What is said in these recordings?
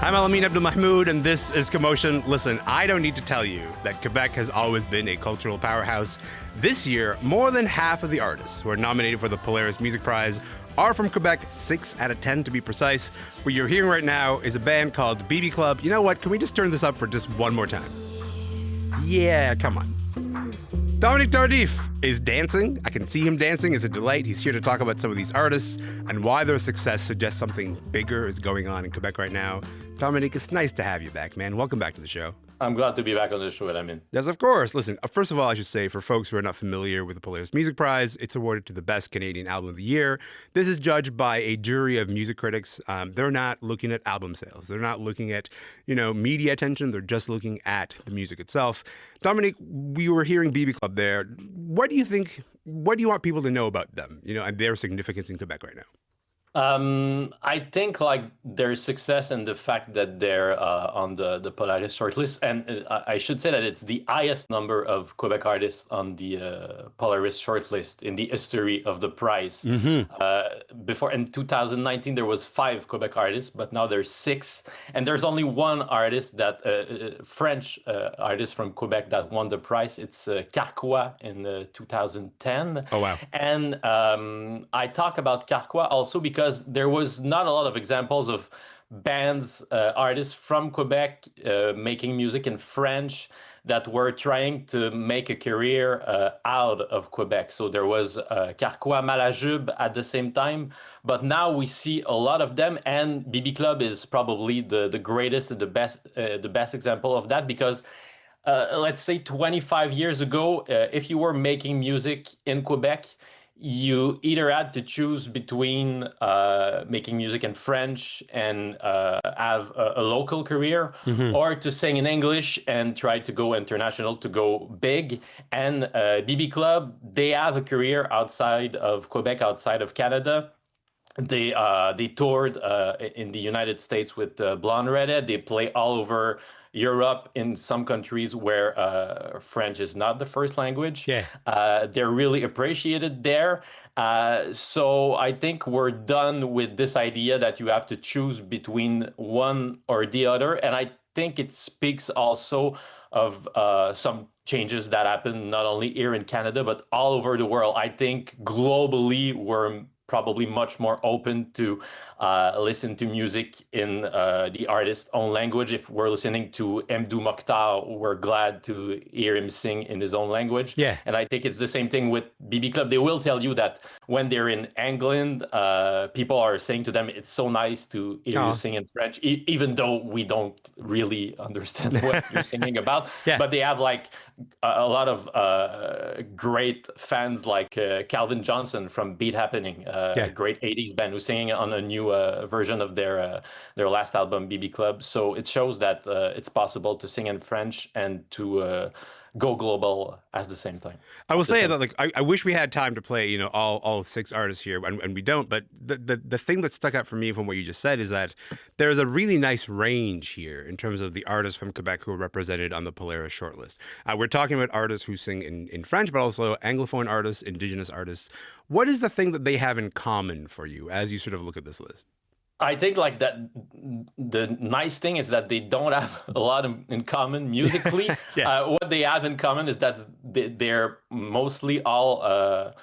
I'm Elamin Abdelmahmoud, and this is Commotion. Listen, I don't need to tell you that Quebec has always been a cultural powerhouse. This year, more than half of the artists who are nominated for the Polaris Music Prize are from Quebec, 6 out of 10 to be precise. What you're hearing right now is a band called Bibi Club. You know what? Can we just turn this up for just one more time? Yeah, come on. Dominic Tardif is dancing. I can see him dancing. It's a delight. He's here to talk about some of these artists and why their success suggests something bigger is going on in Quebec right now. Dominic, it's nice to have you back, man. Welcome back to the show. I'm glad to be back on the show, Elamin. Yes, of course. Listen, first of all, I should say, for folks who are not familiar with the Polaris Music Prize, it's awarded to the best Canadian album of the year. This is judged by a jury of music critics. They're not looking at album sales. They're not looking at, media attention. They're just looking at the music itself. Dominic, we were hearing Bibi Club there. What do you want people to know about them, and their significance in Quebec right now? I think their success and the fact that they're on the Polaris shortlist, and I should say that it's the highest number of Quebec artists on the Polaris shortlist in the history of the prize. Before in 2019 there was 5 Quebec artists, but now there's 6, and there's only one artist that French artist from Quebec that won the prize. It's Carquois in 2010. Oh wow! And I talk about Carquois also because there was not a lot of examples of bands, artists from Quebec making music in French that were trying to make a career out of Quebec. So there was Carquois Malajube at the same time, but now we see a lot of them, and Bibi Club is probably the greatest and the best example of that because let's say 25 years ago, if you were making music in Quebec, you either had to choose between making music in French and have a local career, or to sing in English and try to go international, to go big. And Bibi Club, they have a career outside of Quebec, outside of Canada. They toured in the United States with Blonde Redhead. They play all over Europe, in some countries where French is not the first language. Yeah. They're really appreciated there. So I think we're done with this idea that you have to choose between one or the other. And I think it speaks also of some changes that happen not only here in Canada, but all over the world. I think globally we're probably much more open to listen to music in the artist's own language. If we're listening to Mdou Mokhtar, we're glad to hear him sing in his own language. Yeah. And I think it's the same thing with Bibi Club. They will tell you that when they're in England, people are saying to them, it's so nice to hear you sing in French, even though we don't really understand what you're singing about. Yeah. But they have a lot of great fans like Calvin Johnson from Beat Happening, a great 80s band who's singing on a new version of their last album, Bibi Club. So it shows that it's possible to sing in French and to go global at the same time. I will say that I wish we had time to play all 6 artists here, and we don't. But the thing that stuck out for me from what you just said is that there's a really nice range here in terms of the artists from Quebec who are represented on the Polaris shortlist. We're talking about artists who sing in French, but also Anglophone artists, Indigenous artists. What is the thing that they have in common for you as you sort of look at this list? I think that the nice thing is that they don't have a lot in common musically. What they have in common is that they're mostly all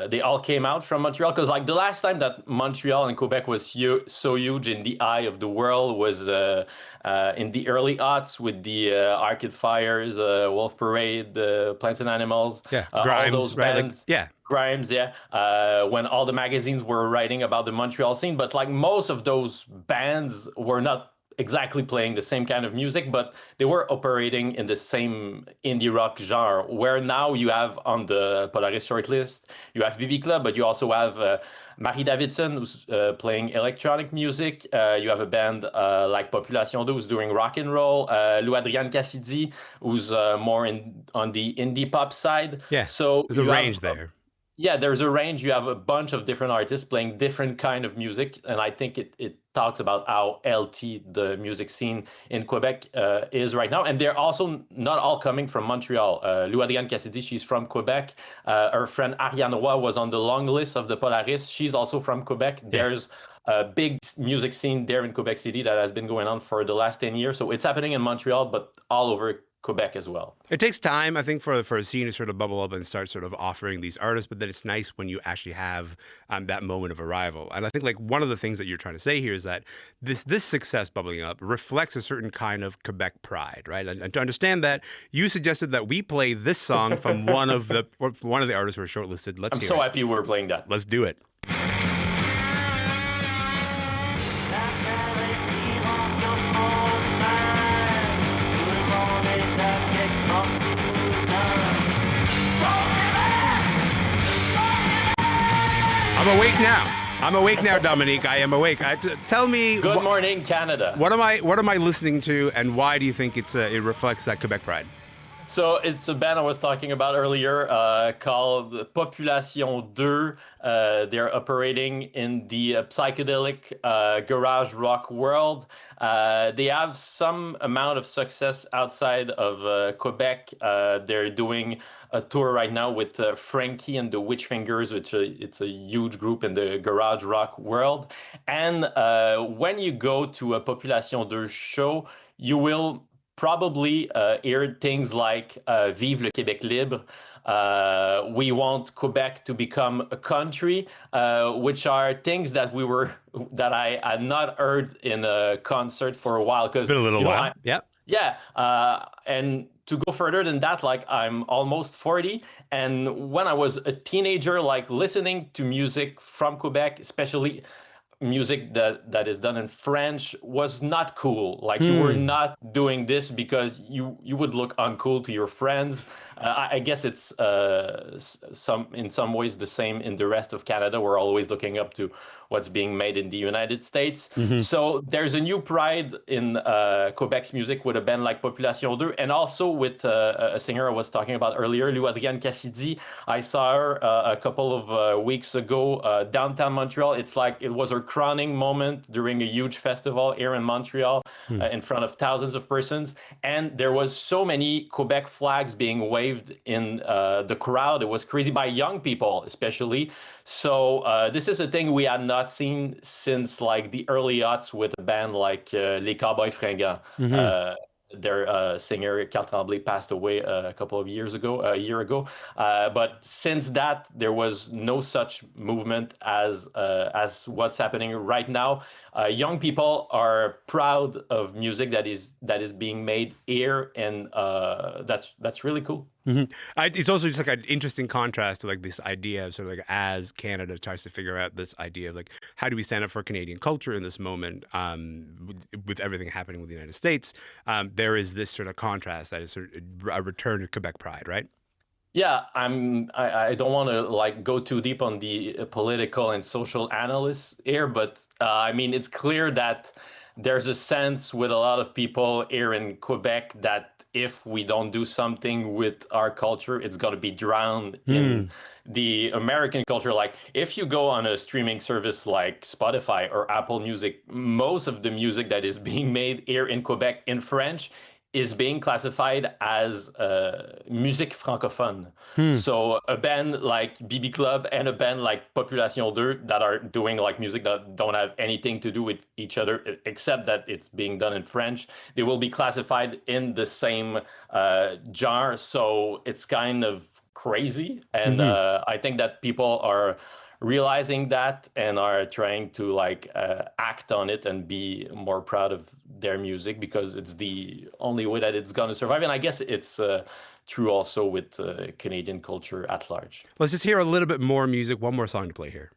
they all came out from Montreal, because the last time that Montreal and Quebec was so huge in the eye of the world was in the early aughts with the Arcade Fires, Wolf Parade, Plants and Animals, Grimes, all those right? bands. Grimes, when all the magazines were writing about the Montreal scene. But most of those bands were not exactly playing the same kind of music, but they were operating in the same indie rock genre, where now you have on the Polaris shortlist, you have Bibi Club, but you also have Marie Davidson, who's playing electronic music. You have a band like Population 2, who's doing rock and roll. Lou-Adriane Cassidy, who's more on the indie pop side. Yeah, so there's a range there. Yeah, there's a range. You have a bunch of different artists playing different kind of music, and I think it talks about how healthy the music scene in Quebec is right now. And they're also not all coming from Montreal. Lou-Adriane Cassidy, she's from Quebec. Her friend Ariane Roy was on the long list of the Polaris. She's also from Quebec. There's a big music scene there in Quebec City that has been going on for the last 10 years. So it's happening in Montreal, but all over Quebec as well. It takes time, I think, for a scene to sort of bubble up and start sort of offering these artists, but then it's nice when you actually have that moment of arrival. And I think like one of the things that you're trying to say here is that this success bubbling up reflects a certain kind of Quebec pride, right? And to understand that, you suggested that we play this song from one of the artists who are shortlisted. Let's I'm hear so it. happy we're playing that. Let's do it. I'm awake now, Dominique. I am awake. Tell me. Good morning, Canada. What am I listening to, and why do you think it reflects that Quebec pride? So it's a band I was talking about earlier called Population 2. They're operating in the psychedelic garage rock world. They have some amount of success outside of Quebec. They're doing a tour right now with Frankie and the Witch Fingers, which it's a huge group in the garage rock world. And when you go to a Population 2 show, you will probably hear things like Vive le Québec libre. We want Quebec to become a country, which are things that I had not heard in a concert for a while. It's been a little while. Yeah. And to go further than that, like I'm almost 40. And when I was a teenager, like listening to music from Quebec, especially music that is done in French, was not cool. Like you were not doing this because you would look uncool to your friends. I guess it's in some ways the same in the rest of Canada. We're always looking up to what's being made in the United States. So there's a new pride in Quebec's music with a band like Population 2, and also with a singer I was talking about earlier, Lou-Adriane. I saw her a couple of weeks ago downtown Montreal. It's like it was her crowning moment during a huge festival here in Montreal in front of thousands of persons. And there was so many Quebec flags being waved in the crowd. It was crazy, by young people especially. So this is a thing we had not seen since like the early aughts with a band like Les Cowboys Fringants. Their singer Carl Tremblay passed away a year ago. But since that, there was no such movement as what's happening right now. Young people are proud of music that is being made here, and that's really cool. It's also just like an interesting contrast to like this idea of sort of like as Canada tries to figure out this idea of like how do we stand up for Canadian culture in this moment with everything happening with the United States. There is this sort of contrast that is sort of a return to Quebec pride, right? Yeah, I don't want to like go too deep on the political and social analysts here, but I mean it's clear that there's a sense with a lot of people here in Quebec that if we don't do something with our culture, it's going to be drowned in the American culture. Like if you go on a streaming service like Spotify or Apple Music, most of the music that is being made here in Quebec in French is being classified as musique francophone. So a band like Bibi Club and a band like Population 2 that are doing like music that don't have anything to do with each other except that it's being done in French, they will be classified in the same genre. So it's kind of crazy. And I think that people are realizing that and are trying to like act on it and be more proud of their music, because it's the only way that it's going to survive. And I guess it's true also with Canadian culture at large. Let's just hear a little bit more music. One more song to play here.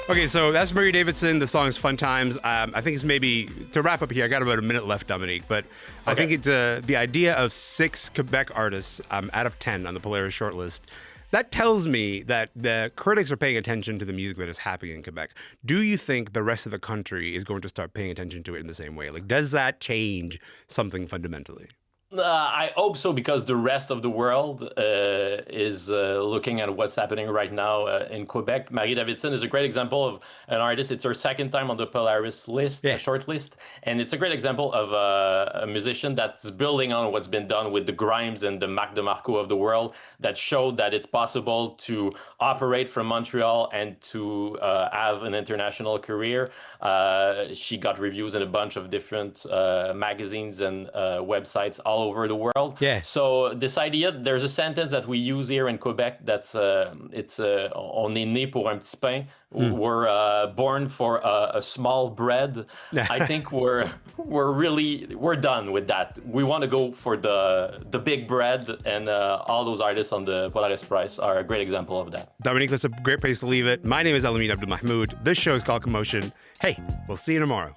Okay, so that's Marie Davidson. The song is Fun Times. I think it's maybe, to wrap up here, I got about a minute left, Dominique, but okay. I think it's the idea of 6 Quebec artists out of 10 on the Polaris shortlist. That tells me that the critics are paying attention to the music that is happening in Quebec. Do you think the rest of the country is going to start paying attention to it in the same way? Like, does that change something fundamentally? I hope so because the rest of the world is looking at what's happening right now in Quebec. Marie Davidson is a great example of an artist. It's her second time on the Polaris list, Yeah. short list, and it's a great example of a musician that's building on what's been done with the Grimes and the Mac DeMarco of the world that showed that it's possible to operate from Montreal and to have an international career. She got reviews in a bunch of different magazines and websites all over the world. Yeah. So this idea, there's a sentence that we use here in Quebec that's on est né pour un petit pain. We're born for a small bread. I think we're done with that. We want to go for the big bread, and all those artists on the Polaris Prize are a great example of that. Dominic, that's a great place to leave it. My name is Elamin Abdelmahmoud. This show is called Commotion. Hey, we'll see you tomorrow.